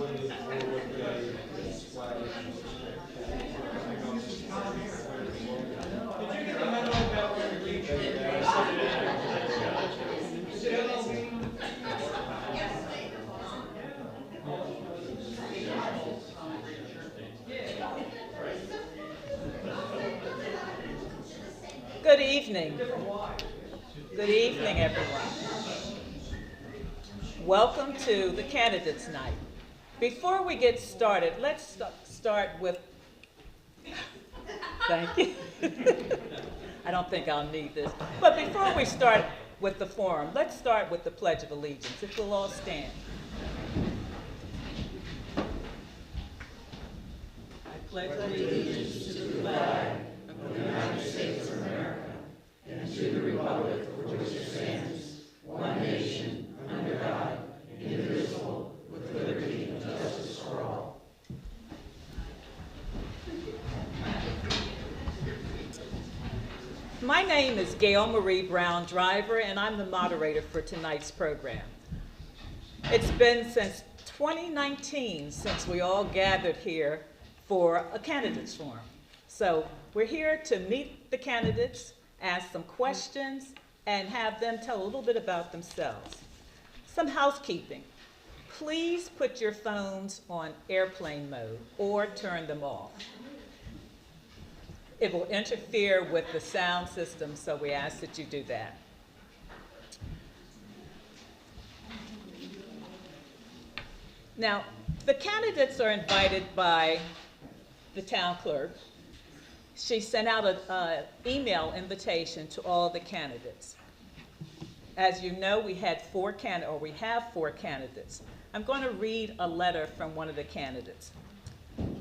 Good evening. Good evening, everyone. Welcome to the Candidates Night. Before we get started, let's start with, thank you. I don't think I'll need this. But before we start with the forum, let's start with the Pledge of Allegiance. If we'll all stand. I pledge allegiance to the flag of the United States of America and to the republic for which it stands, one nation, under God, indivisible, with liberty and justice for all. My name is Gail Marie Brown Driver, and I'm the moderator for tonight's program. It's been since 2019 since we all gathered here for a candidates forum. So we're here to meet the candidates, ask some questions, and have them tell a little bit about themselves. Some housekeeping. Please put your phones on airplane mode or turn them off. It will interfere with the sound system, so we ask that you do that. Now, the candidates are invited by the town clerk. She sent out an email invitation to all the candidates. As you know, we have four candidates. I'm going to read a letter from one of the candidates.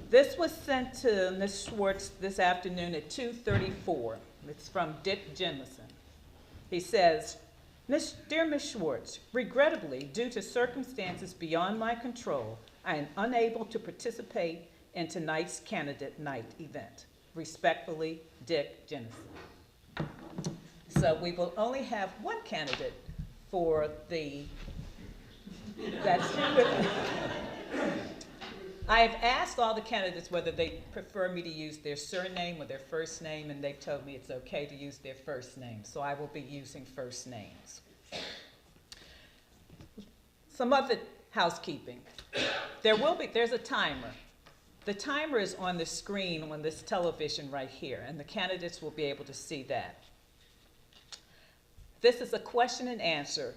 This was sent to Ms. Schwartz this afternoon at 2:34. It's from Dick Jemison. He says, Dear Ms. Schwartz, regrettably, due to circumstances beyond my control, I am unable to participate in tonight's candidate night event. Respectfully, Dick Jemison. So we will only have one candidate for I have asked all the candidates whether they prefer me to use their surname or their first name, and they've told me it's okay to use their first name, so I will be using first names. Some other housekeeping. There's a timer. The timer is on the screen on this television right here, and the candidates will be able to see that. This is a question and answer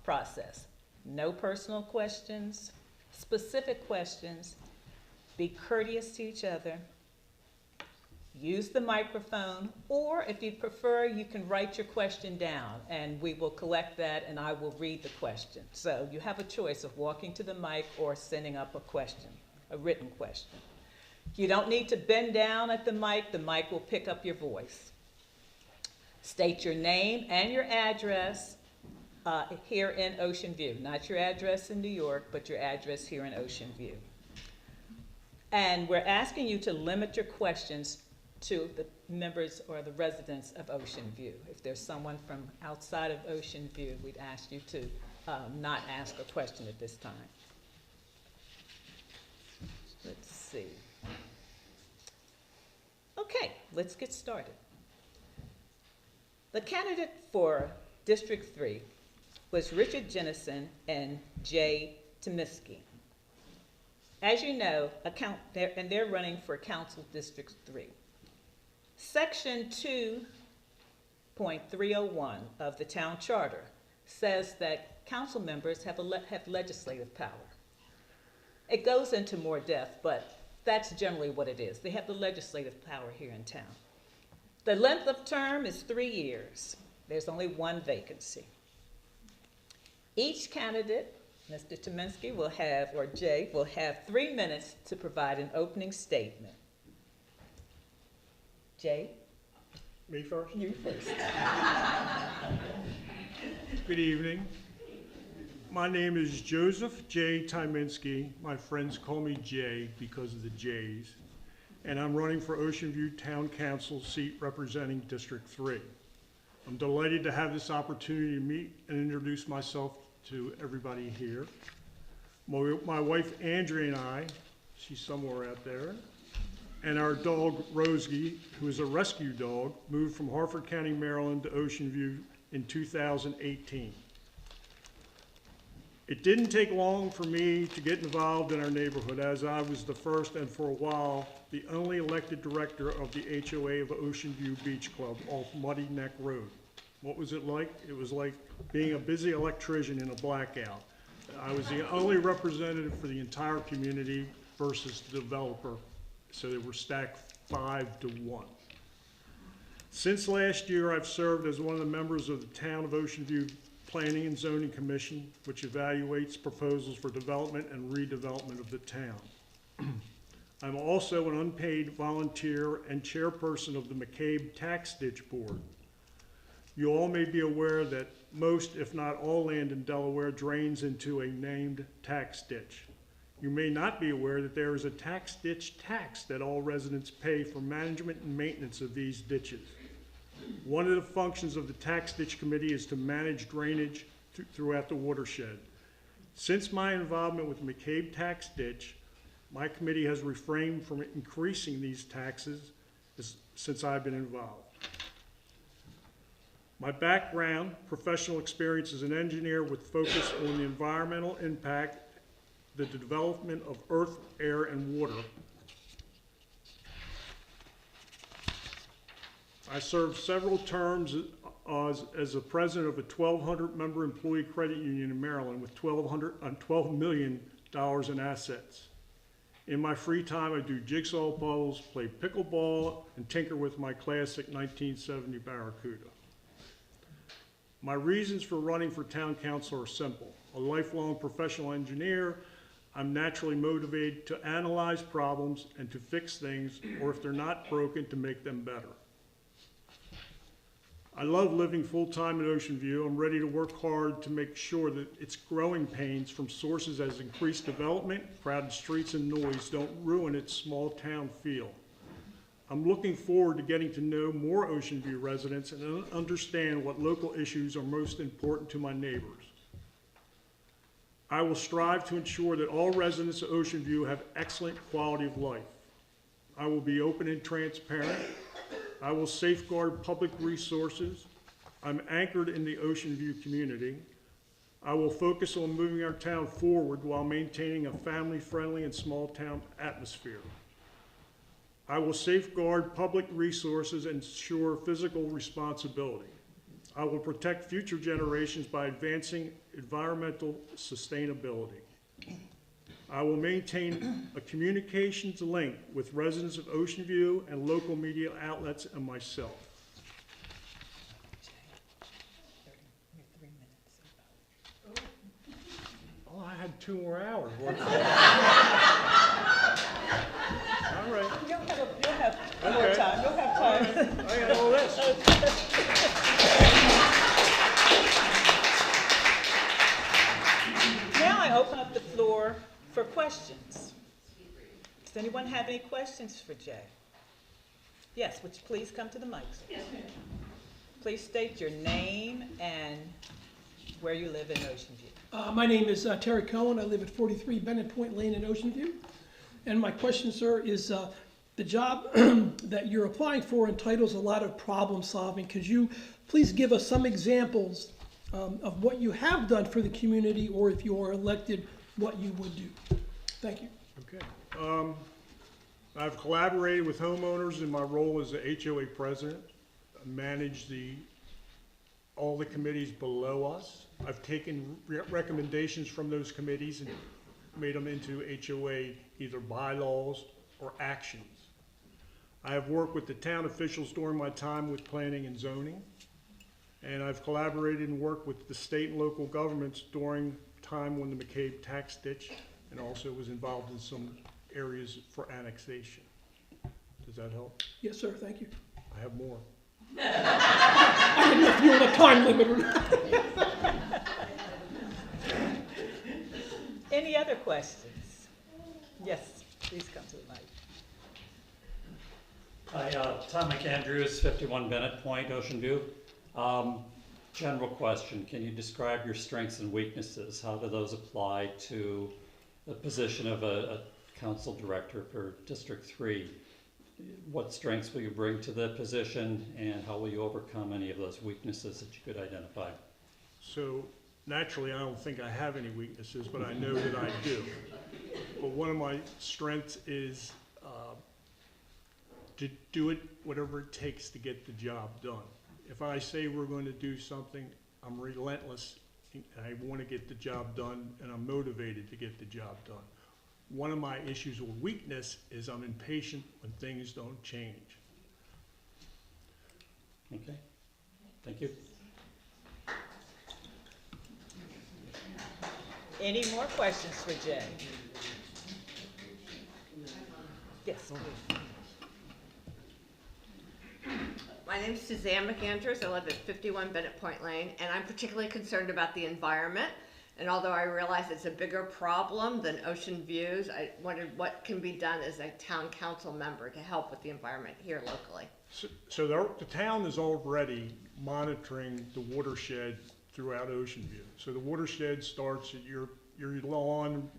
process. No personal questions, specific questions. Be courteous to each other. Use the microphone, or if you prefer, you can write your question down, and we will collect that, and I will read the question. So you have a choice of walking to the mic or sending up a question, a written question. You don't need to bend down at the mic will pick up your voice. State your name and your address here in Ocean View. Not your address in New York, but your address here in Ocean View. And we're asking you to limit your questions to the members or the residents of Ocean View. If there's someone from outside of Ocean View, we'd ask you to not ask a question at this time. Let's see. Okay, let's get started. The candidate for District 3 was Richard Jennison and Jay Tomiski. As you know, they're running for Council District 3. Section 2.301 of the town charter says that council members have legislative power. It goes into more depth, but that's generally what it is. They have the legislative power here in town. The length of term is 3 years. There's only one vacancy. Each candidate, Mr. Tomiski or Jay, will have 3 minutes to provide an opening statement. Jay? Me first? You first. Good evening. My name is Joseph J. Tyminski. My friends call me Jay because of the J's. And I'm running for Ocean View Town Council seat representing District 3. I'm delighted to have this opportunity to meet and introduce myself to everybody here. My wife Andrea and I, she's somewhere out there, and our dog Rosie, who is a rescue dog, moved from Harford County, Maryland to Ocean View in 2018. It didn't take long for me to get involved in our neighborhood, as I was the first and for a while the only elected director of the HOA of Ocean View Beach Club off Muddy Neck Road. What was it like? It was like being a busy electrician in a blackout. I was the only representative for the entire community versus the developer, so they were stacked 5-1. Since last year, I've served as one of the members of the Town of Ocean View Planning and Zoning Commission, which evaluates proposals for development and redevelopment of the town. I'm also an unpaid volunteer and chairperson of the McCabe Tax Ditch Board. You all may be aware that most, if not all, land in Delaware drains into a named tax ditch. You may not be aware that there is a tax ditch tax that all residents pay for management and maintenance of these ditches. One of the functions of the Tax Ditch Committee is to manage drainage throughout the watershed. Since my involvement with McCabe Tax Ditch, my committee has refrained from increasing these taxes since I've been involved. My background, professional experience as an engineer with focus on the environmental impact, the development of earth, air, and water. I served several terms as a president of a 1,200-member employee credit union in Maryland with $12 million in assets. In my free time, I do jigsaw puzzles, play pickleball, and tinker with my classic 1970 Barracuda. My reasons for running for town council are simple. A lifelong professional engineer, I'm naturally motivated to analyze problems and to fix things, or if they're not broken, to make them better. I love living full-time in Ocean View. I'm ready to work hard to make sure that its growing pains from sources as increased development, crowded streets, and noise don't ruin its small town feel. I'm looking forward to getting to know more Ocean View residents and understand what local issues are most important to my neighbors. I will strive to ensure that all residents of Ocean View have excellent quality of life. I will be open and transparent. I will safeguard public resources. I'm anchored in the Ocean View community. I will focus on moving our town forward while maintaining a family-friendly and small-town atmosphere. I will safeguard public resources and ensure physical responsibility. I will protect future generations by advancing environmental sustainability. I will maintain a communications link with residents of Ocean View and local media outlets and myself. Oh, I had 2 more hours. All right. You'll have more time. You'll have time. I got all this. Now I open up the floor for questions. Does anyone have any questions for Jay? Yes, would you please come to the mic? Yes, ma'am. Please state your name and where you live in Ocean View. My name is Terry Cohen. I live at 43 Bennett Point Lane in Ocean View. And my question, sir, is the job that you're applying for entitles a lot of problem solving. Could you please give us some examples of what you have done for the community, or if you are elected, what you would do? Thank you. Okay. I've collaborated with homeowners in my role as the HOA president. I manage all the committees below us. I've taken recommendations from those committees and made them into HOA either bylaws or actions. I have worked with the town officials during my time with planning and zoning, and I've collaborated and worked with the state and local governments during time when the McCabe Tax Ditch, and also was involved in some areas for annexation. Does that help? Yes, sir. Thank you. I have more. I didn't know if you were on a time limit or not. Any other questions? Yes, please come to the mic. Hi, Tom McAndrews, 51 Bennett Point, Ocean View. General question, can you describe your strengths and weaknesses? How do those apply to the position of a council director for District 3. What strengths will you bring to the position, and how will you overcome any of those weaknesses that you could identify? So naturally, I don't think I have any weaknesses, but I know that I do. But one of my strengths is to do it whatever it takes to get the job done. If I say we're going to do something, I'm relentless. I want to get the job done, and I'm motivated to get the job done. One of my issues or weakness is I'm impatient when things don't change. Okay, thank you. Any more questions for Jay? Yes, please. My name's Suzanne McAndrews. I live at 51 Bennett Point Lane, and I'm particularly concerned about the environment. And although I realize it's a bigger problem than ocean views, I wondered what can be done as a town council member to help with the environment here locally. So the town is already monitoring the watershed throughout Ocean View. So the watershed starts at your lawn,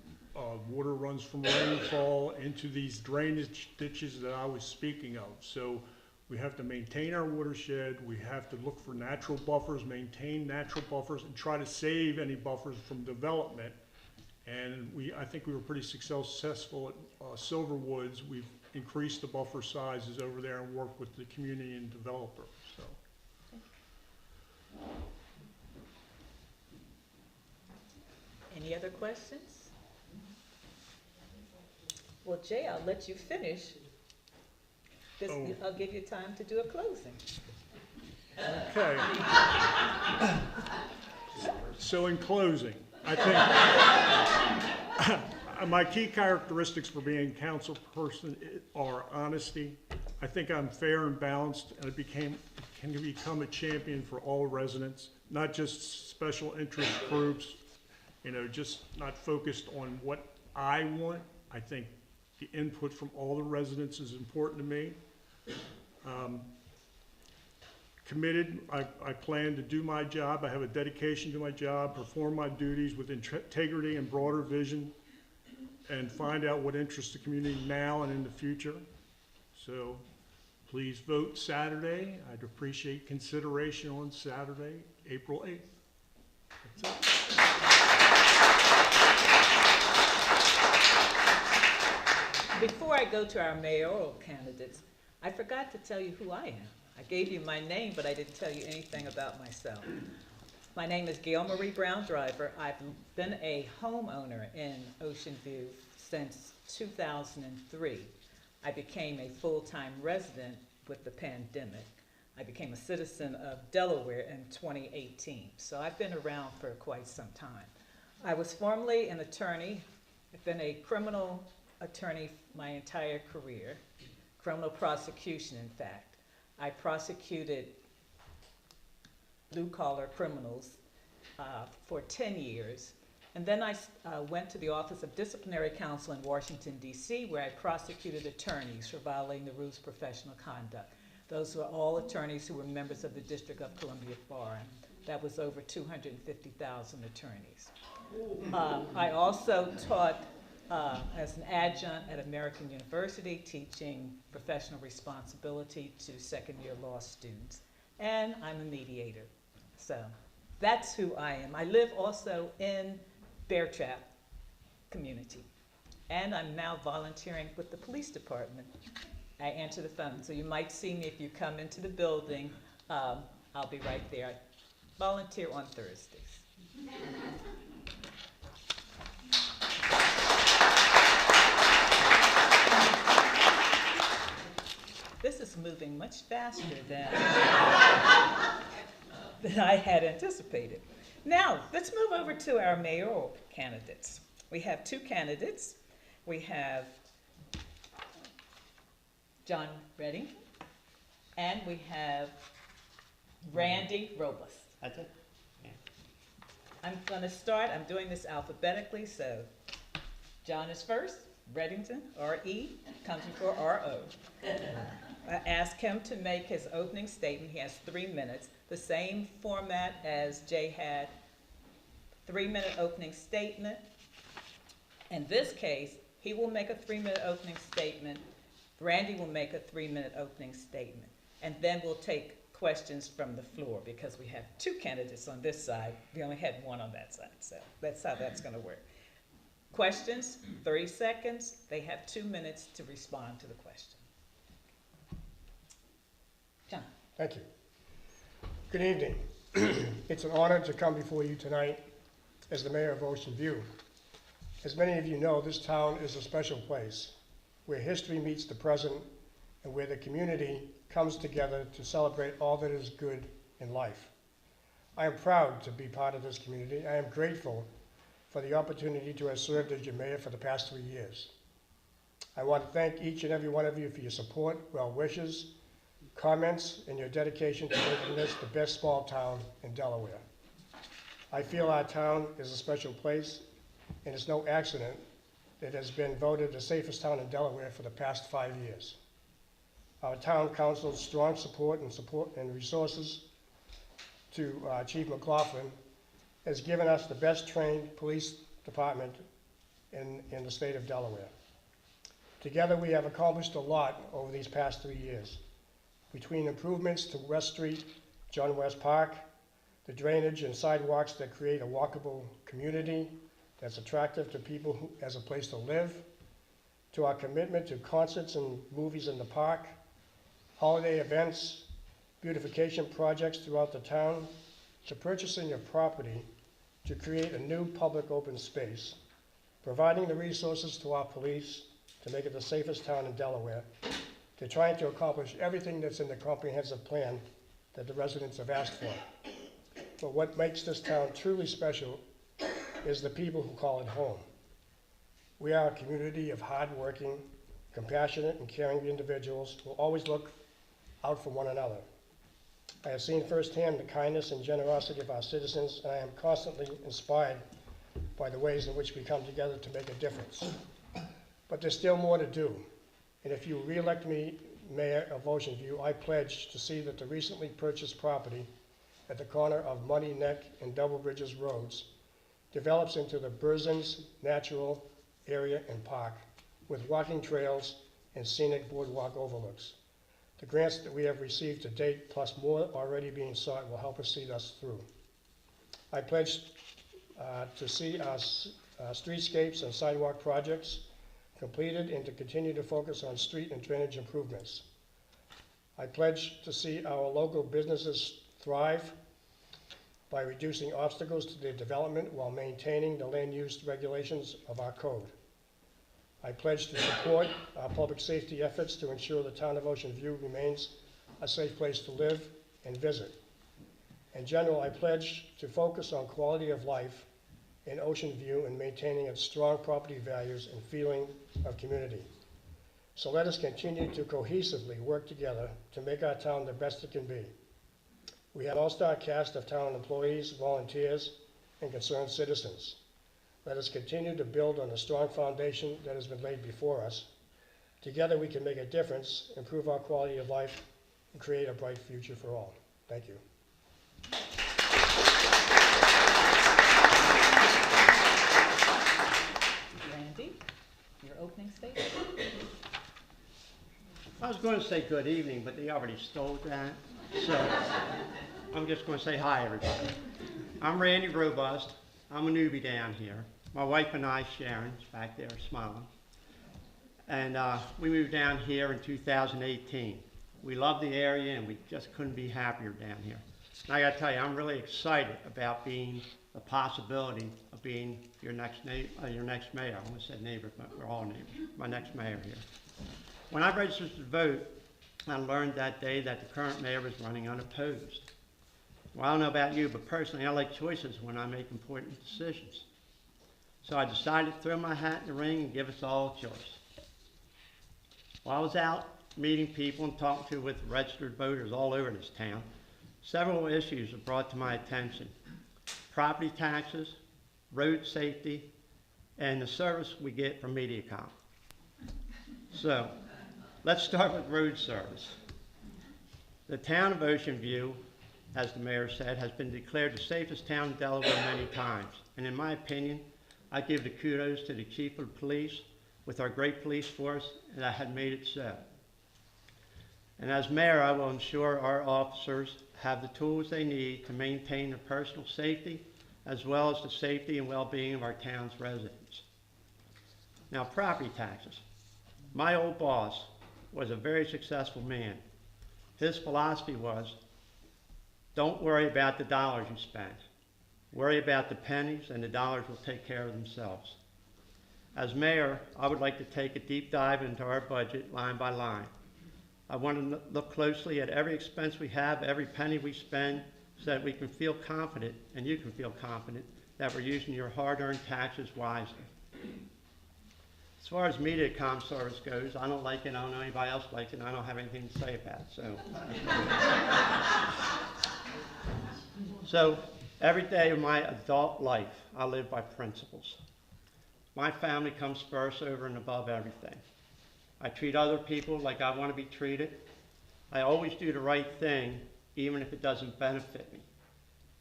water runs from rainfall into these drainage ditches that I was speaking of. So we have to maintain our watershed, we have to look for natural buffers, maintain natural buffers, and try to save any buffers from development. And I think we were pretty successful at Silverwoods. We've increased the buffer sizes over there and worked with the community and developer, so. Any other questions? Well, Jay, I'll let you finish. I'll give you time to do a closing. Okay. So in closing, I think my key characteristics for being a council person are honesty. I think I'm fair and balanced, and can become a champion for all residents, not just special interest groups, just not focused on what I want. I think the input from all the residents is important to me. Committed, I plan to do my job. I have a dedication to my job, perform my duties with integrity and broader vision, and find out what interests the community now and in the future. So please vote Saturday. I'd appreciate consideration on Saturday, April 8th. That's it. Before I go to our mayoral candidates, I forgot to tell you who I am. I gave you my name, but I didn't tell you anything about myself. My name is Gail Marie Brown Driver. I've been a homeowner in Ocean View since 2003. I became a full-time resident with the pandemic. I became a citizen of Delaware in 2018. So I've been around for quite some time. I was formerly an attorney. I've been a criminal attorney my entire career, criminal prosecution, in fact. I prosecuted blue-collar criminals for 10 years. And then I went to the Office of Disciplinary Counsel in Washington, D.C., where I prosecuted attorneys for violating the rules of professional conduct. Those were all attorneys who were members of the District of Columbia Bar, and that was over 250,000 attorneys. I also taught as an adjunct at American University, teaching professional responsibility to second-year law students. And I'm a mediator. So that's who I am. I live also in Bear Trap community. And I'm now volunteering with the police department. I answer the phone. So you might see me if you come into the building. I'll be right there. I volunteer on Thursdays. This is moving much faster than I had anticipated. Now, let's move over to our mayoral candidates. We have two candidates. We have John Redding, and we have Randy Robles. That's it? Yeah. I'm going to start. I'm doing this alphabetically, so John is first. Reddington, R-E, comes before R-O. I asked him to make his opening statement. He has 3 minutes, the same format as Jay had. 3-minute opening statement, In this case, he will make a 3-minute opening statement, Randy will make a 3-minute opening statement, and then we'll take questions from the floor, because we have 2 candidates on this side, we only had 1 on that side, so that's how that's gonna work. Questions, 30 seconds, they have 2 minutes to respond to the question. John. Thank you. Good evening. It's an honor to come before you tonight as the mayor of Ocean View. As many of you know, this town is a special place where history meets the present and where the community comes together to celebrate all that is good in life. I am proud to be part of this community. I am grateful for the opportunity to have served as your mayor for the past 3 years. I want to thank each and every one of you for your support, well wishes, comments, and your dedication to making this the best small town in Delaware. I feel our town is a special place, and it's no accident that it has been voted the safest town in Delaware for the past 5 years. Our town council's strong support and resources to Chief McLaughlin has given us the best trained police department in the state of Delaware. Together we have accomplished a lot over these past 3 years. Between improvements to West Street, John West Park, the drainage and sidewalks that create a walkable community that's attractive to people as a place to live, to our commitment to concerts and movies in the park, holiday events, beautification projects throughout the town, to purchasing of property to create a new public open space, providing the resources to our police to make it the safest town in Delaware, to trying to accomplish everything that's in the comprehensive plan that the residents have asked for. But what makes this town truly special is the people who call it home. We are a community of hardworking, compassionate, and caring individuals who always look out for one another. I have seen firsthand the kindness and generosity of our citizens, and I am constantly inspired by the ways in which we come together to make a difference. But there's still more to do. And if you re-elect me mayor of Ocean View, I pledge to see that the recently purchased property at the corner of Muddy Neck and Double Bridges Roads develops into the Burzins Natural Area and Park with walking trails and scenic boardwalk overlooks. The grants that we have received to date, plus more already being sought, will help us see us through. I pledge to see our streetscapes and sidewalk projects completed and to continue to focus on street and drainage improvements. I pledge to see our local businesses thrive by reducing obstacles to their development while maintaining the land use regulations of our code. I pledge to support our public safety efforts to ensure the town of Ocean View remains a safe place to live and visit. In general, I pledge to focus on quality of life in Ocean View and maintaining its strong property values and feeling of community. So let us continue to cohesively work together to make our town the best it can be. We have an all-star cast of town employees, volunteers, and concerned citizens. Let us continue to build on the strong foundation that has been laid before us. Together we can make a difference, improve our quality of life, and create a bright future for all. Thank you. Randy, your opening statement. I was going to say good evening, but they already stole that. So I'm just going to say hi, everybody. I'm Randy Robust. I'm a newbie down here. My wife and I, Sharon's back there smiling. And we moved down here in 2018. We love the area and we just couldn't be happier down here. And I got to tell you, I'm really excited about being the possibility of being your next mayor. I almost said neighbor, but we're all neighbors. My next mayor here. When I registered to vote, I learned that day that the current mayor was running unopposed. Well, I don't know about you, but personally, I like choices when I make important decisions. So I decided to throw my hat in the ring and give us all a choice. While I was out meeting people and talking with registered voters all over this town, several issues were brought to my attention. Property taxes, road safety, and the service we get from MediaCom. So, let's start with road service. The town of Ocean View, as the mayor said, has been declared the safest town in Delaware many times. And in my opinion, I give the kudos to the chief of police with our great police force that had made it so. And as mayor, I will ensure our officers have the tools they need to maintain their personal safety as well as the safety and well-being of our town's residents. Now, property taxes. My old boss was a very successful man. His philosophy was, don't worry about the dollars you spend. Worry about the pennies, and the dollars will take care of themselves. As mayor, I would like to take a deep dive into our budget line by line. I want to look closely at every expense we have, every penny we spend, so that we can feel confident, and you can feel confident, that we're using your hard-earned taxes wisely. As far as MediaCom service goes, I don't like it, I don't know anybody else likes it, and I don't have anything to say about it, so. So, every day of my adult life, I live by principles. My family comes first over and above everything. I treat other people like I want to be treated. I always do the right thing, even if it doesn't benefit me.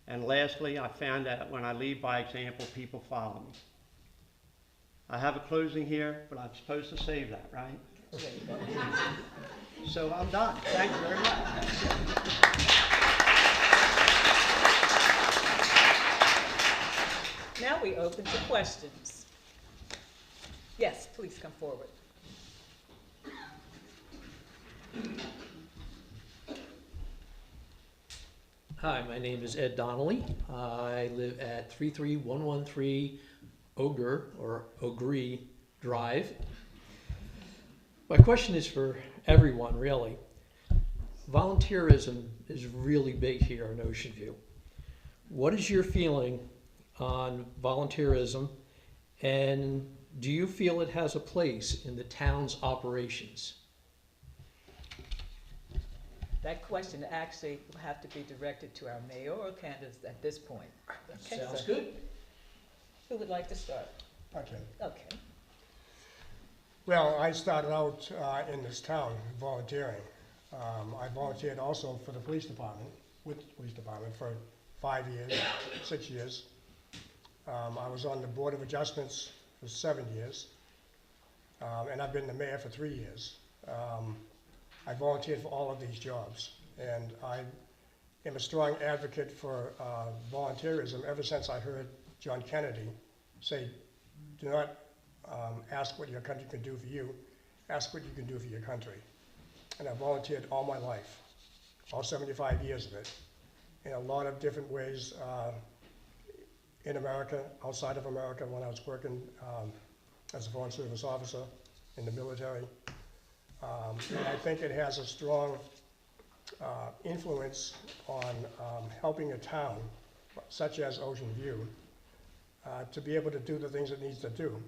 And lastly, I found that when I lead by example, people follow me. I have a closing here, but I'm supposed to save that, right? So I'm done. Thank you very much. Now we open to questions. Yes, please come forward. Hi, my name is Ed Donnelly. I live at 33113 Ogre Drive. My question is for everyone, really. Volunteerism is really big here in Ocean View. What is your feeling on volunteerism, and do you feel it has a place in the town's operations? That question actually will have to be directed to our mayoral candidates at this point. Okay, Sounds so good. who would like to start? Okay. Okay. Well, I started out in this town volunteering. I volunteered also for the police department, with the police department for 5 years, 6 years. I was on the Board of Adjustments for 7 years, and I've been the mayor for 3 years. I volunteered for all of these jobs, and I am a strong advocate for volunteerism ever since I heard John Kennedy say, do not ask what your country can do for you, ask what you can do for your country. And I volunteered all my life, all 75 years of it, in a lot of different ways in America, outside of America, when I was working as a foreign service officer in the military. And I think it has a strong influence on helping a town, such as Ocean View, to be able to do the things it needs to do.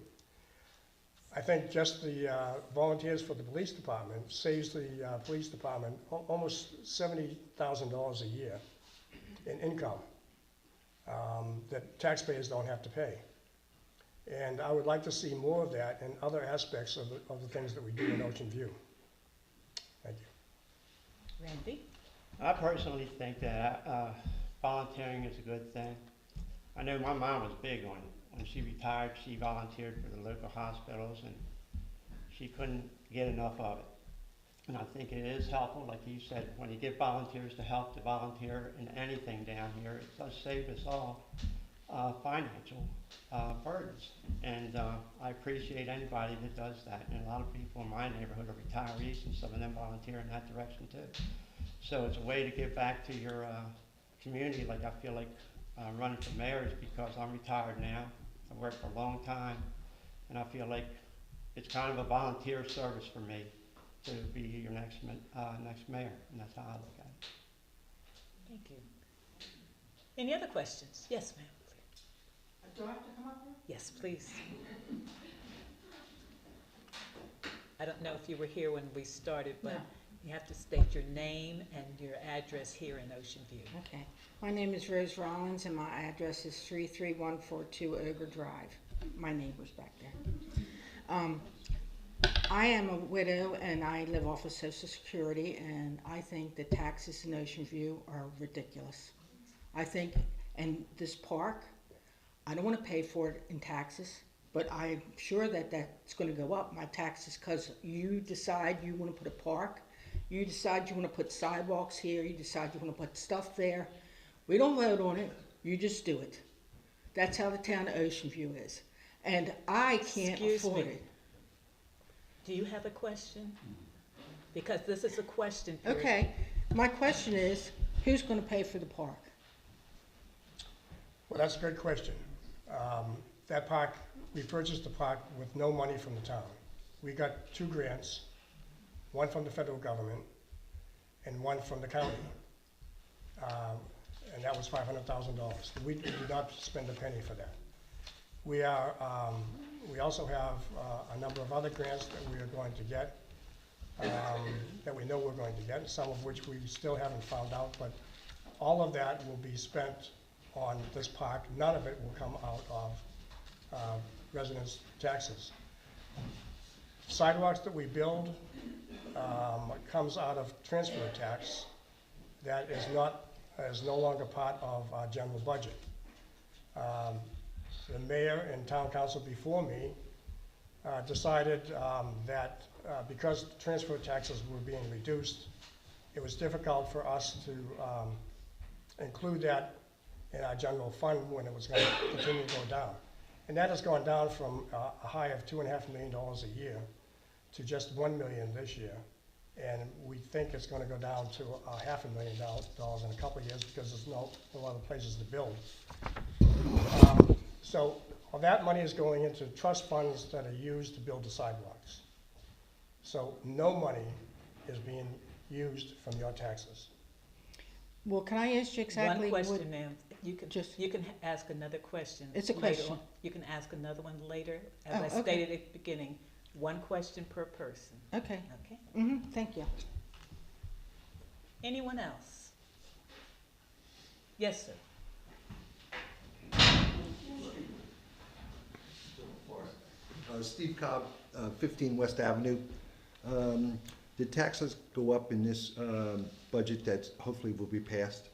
I think just the volunteers for the police department saves the police department almost $70,000 a year in income that taxpayers don't have to pay. And I would like to see more of that in other aspects of the things that we do in Ocean View. Thank you. Randy? I personally think that volunteering is a good thing. I know my mom was big on it. When she retired, she volunteered for the local hospitals, and she couldn't get enough of it. And I think it is helpful, like you said, when you get volunteers to help to volunteer in anything down here, it does save us all financial burdens. And I appreciate anybody that does that. And a lot of people in my neighborhood are retirees, and some of them volunteer in that direction too. So it's a way to give back to your community. Like I feel like running for mayor is because I'm retired now. I've worked for a long time, and I feel like it's kind of a volunteer service for me to be your next mayor, and that's how I look at it. Thank you. Any other questions? Yes, ma'am. Do I have to come up here? Yes, please. I don't know if you were here when we started, but No. you have to state your name and your address here in Ocean View. Okay. My name is Rose Rollins, and my address is 33142 Ogre Drive. My neighbor's back there. I am a widow, and I live off of Social Security, and I think the taxes in Ocean View are ridiculous. I think, and this park, I don't want to pay for it in taxes, but I'm sure that that's going to go up, my taxes, because you decide you want to put a park, you decide you want to put sidewalks here, you decide you want to put stuff there. We don't vote on it, you just do it. That's how the town of Ocean View is. And I can't Excuse afford me. it. Do you have a question? Because this is a question period. Okay, my question is, who's going to pay for the park? Well, that's a good question. That park, we purchased the park with no money from the town. We got 2 grants, one from the federal government and one from the county. And that was $500,000. We did not spend a penny for that. We also have a number of other grants that we are going to get, that we know we're going to get, some of which we still haven't found out, but all of that will be spent on this park. None of it will come out of residents' taxes. Sidewalks that we build comes out of transfer tax that is no longer part of our general budget. The mayor and town council before me decided that because transfer taxes were being reduced, it was difficult for us to include that in our general fund when it was going to continue to go down. And that has gone down from a high of $2.5 million a year to just $1 million this year. And we think it's going to go down to $500,000 in a couple of years because there's no other places to build. So all that money is going into trust funds that are used to build the sidewalks. So no money is being used from your taxes. Well, can I ask you exactly One what? question, ma'am. You can ask another question. It's a later question. on. You can ask another one later. As Oh, I okay. stated at the beginning, one question per person. Okay, Okay? thank you. Anyone else? Yes, sir. Steve Cobb, 15 West Avenue. Did taxes go up in this budget that hopefully will be passed?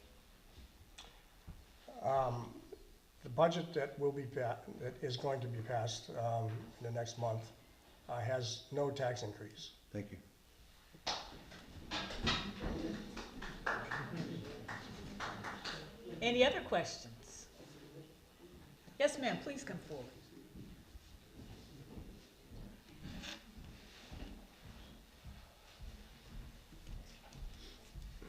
The budget that is going to be passed in the next month has no tax increase. Thank you. Any other questions? Yes, ma'am, please come forward.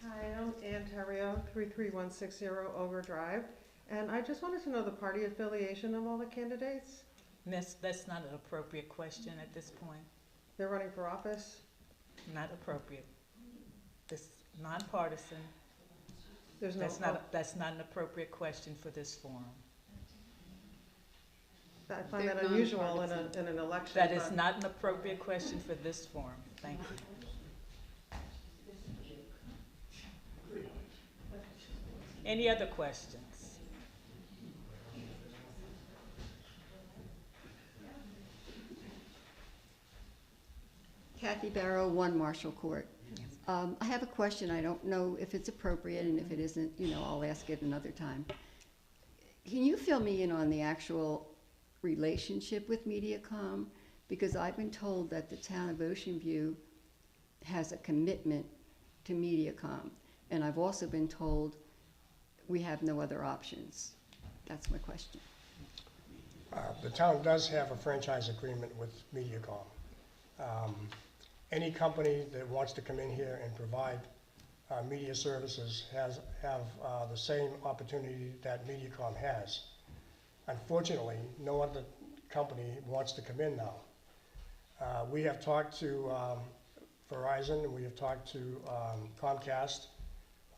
Hi, I'm Ann Terrio, 33160 Overdrive, and I just wanted to know the party affiliation of all the candidates. That's not an appropriate question at this point. They're running for office. Not appropriate. This nonpartisan. There's no. That's not an appropriate question for this forum. I find that unusual in an election. That is but- not an appropriate question for this forum. Thank you. Any other questions? Kathy Barrow, 1 Marshall Court. I have a question. I don't know if it's appropriate, and if it isn't, I'll ask it another time. Can you fill me in on the actual relationship with Mediacom? Because I've been told that the town of Ocean View has a commitment to Mediacom, and I've also been told we have no other options. That's my question. The town does have a franchise agreement with Mediacom. Any company that wants to come in here and provide media services have the same opportunity that Mediacom has. Unfortunately, no other company wants to come in now. We have talked to Verizon, and we have talked to Comcast.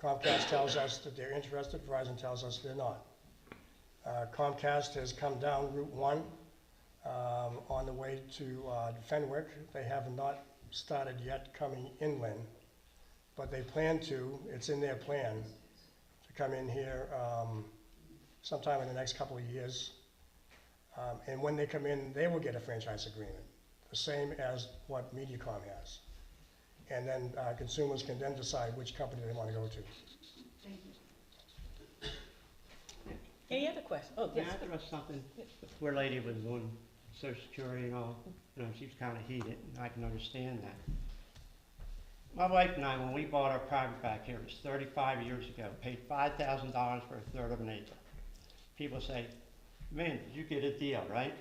Comcast tells us that they're interested, Verizon tells us they're not. Comcast has come down Route 1 on the way to Fenwick. They have not started yet coming inland, but they plan to. It's in their plan to come in here sometime in the next couple of years. And when they come in, they will get a franchise agreement, the same as what Mediacom has. And then consumers can then decide which company they want to go to. Thank you. Any other questions? Oh, Can yes. I address something? The poor lady was on Social Security and all, you know, she was kind of heated, and I can understand that. My wife and I, when we bought our property back here, it was 35 years ago, paid $5,000 for a third of an acre. People say, man, did you get a deal, right?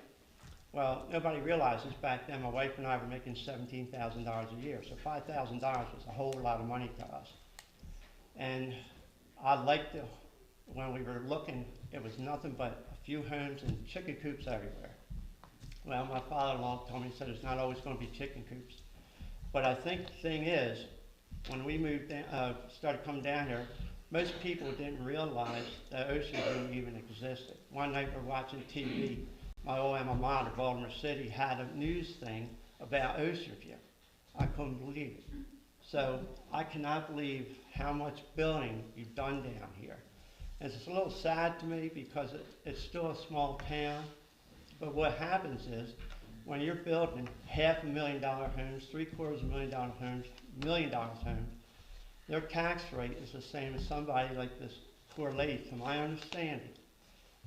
Well, nobody realizes back then my wife and I were making $17,000 a year, so $5,000 was a whole lot of money to us. And I'd like to, when we were looking, it was nothing but a few homes and chicken coops everywhere. Well, my father-in-law told me, he said it's not always going to be chicken coops. But I think the thing is, when we moved down, started coming down here, most people didn't realize that Ocean View even existed. One night we're watching TV, my old alma mater, Baltimore City, had a news thing about Ocean View. I couldn't believe it. So I cannot believe how much building you've done down here. And it's a little sad to me because it's still a small town. But what happens is, when you're building $500,000 homes, $750,000 homes, $1 million homes, their tax rate is the same as somebody like this poor lady, to my understanding.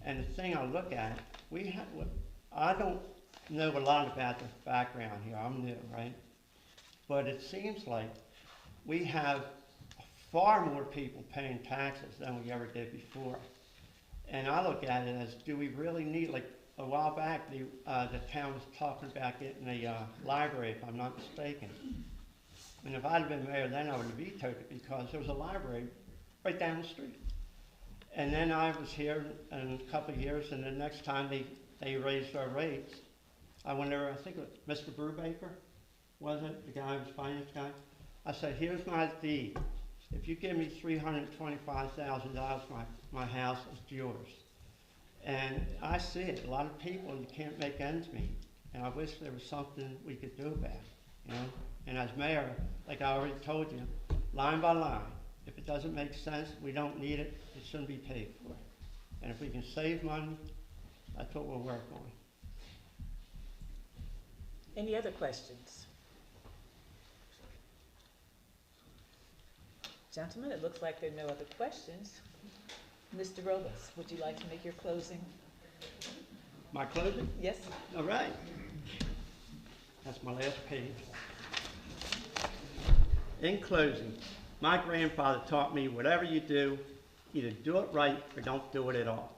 And the thing I look at, I don't know a lot about the background here, I'm new, right? But it seems like we have far more people paying taxes than we ever did before. And I look at it as, do we really need, like, a while back, the town was talking about getting a library, if I'm not mistaken. And if I'd have been mayor then, I would have vetoed it because there was a library right down the street. And then I was here in a couple of years, and the next time they raised our rates, I went over, I think it was Mr. Brubaker, was it? The guy who was finance guy? I said, here's my deed. If you give me $325,000, my house is yours. And I see it. A lot of people, you can't make ends meet. And I wish there was something we could do about it, you know? And as mayor, like I already told you, line by line, if it doesn't make sense, we don't need it, it shouldn't be paid for. And if we can save money, that's what we'll work on. Any other questions? Gentlemen, it looks like there are no other questions. Mr. Robas, would you like to make your closing? My closing? Yes? All right. That's my last page. In closing, my grandfather taught me whatever you do, either do it right or don't do it at all.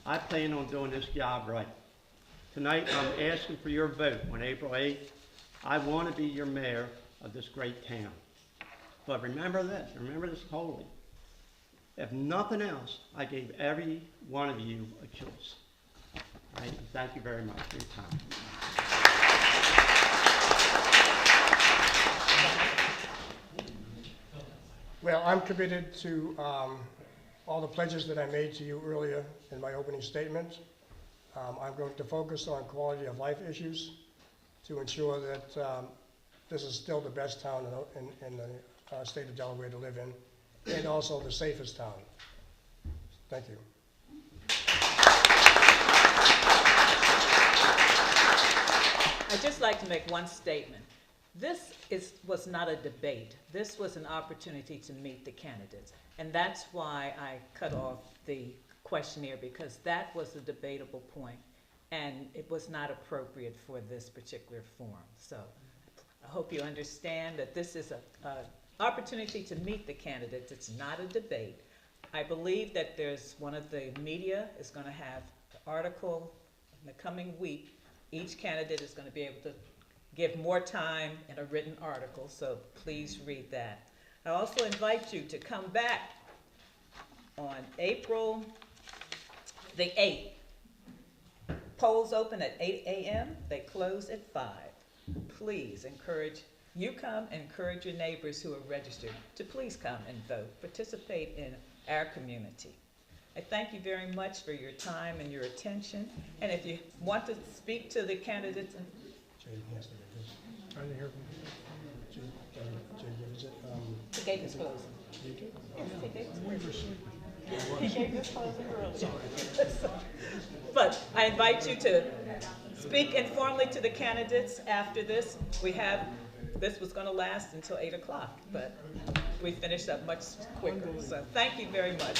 I plan on doing this job right. Tonight, I'm asking for your vote on April 8th. I want to be your mayor of this great town. But remember this wholly. If nothing else, I gave every one of you a choice. All right? Thank you very much for your time. Well, I'm committed to all the pledges that I made to you earlier in my opening statement. I'm going to focus on quality of life issues to ensure that this is still the best town in the state of Delaware to live in, and also the safest town. Thank you. I'd just like to make one statement. This was not a debate. This was an opportunity to meet the candidates. And that's why I cut off the questionnaire, because that was a debatable point, and it was not appropriate for this particular forum. So I hope you understand that this is an opportunity to meet the candidates. It's not a debate. I believe that there's one of the media is going to have an article in the coming week. Each candidate is going to be able to give more time in a written article, so please read that. I also invite you to come back on April the 8th. Polls open at 8 a.m., they close at 5. Please encourage your neighbors who are registered to please come and vote, participate in our community. I thank you very much for your time and your attention, and if you want to speak to the candidates, Trying to hear from Jay, is it, the gate is closing. Yes, the gate is closing. He gave his closing early. But I invite you to speak informally to the candidates after this. This was going to last until 8 o'clock, but we finished up much quicker. So thank you very much.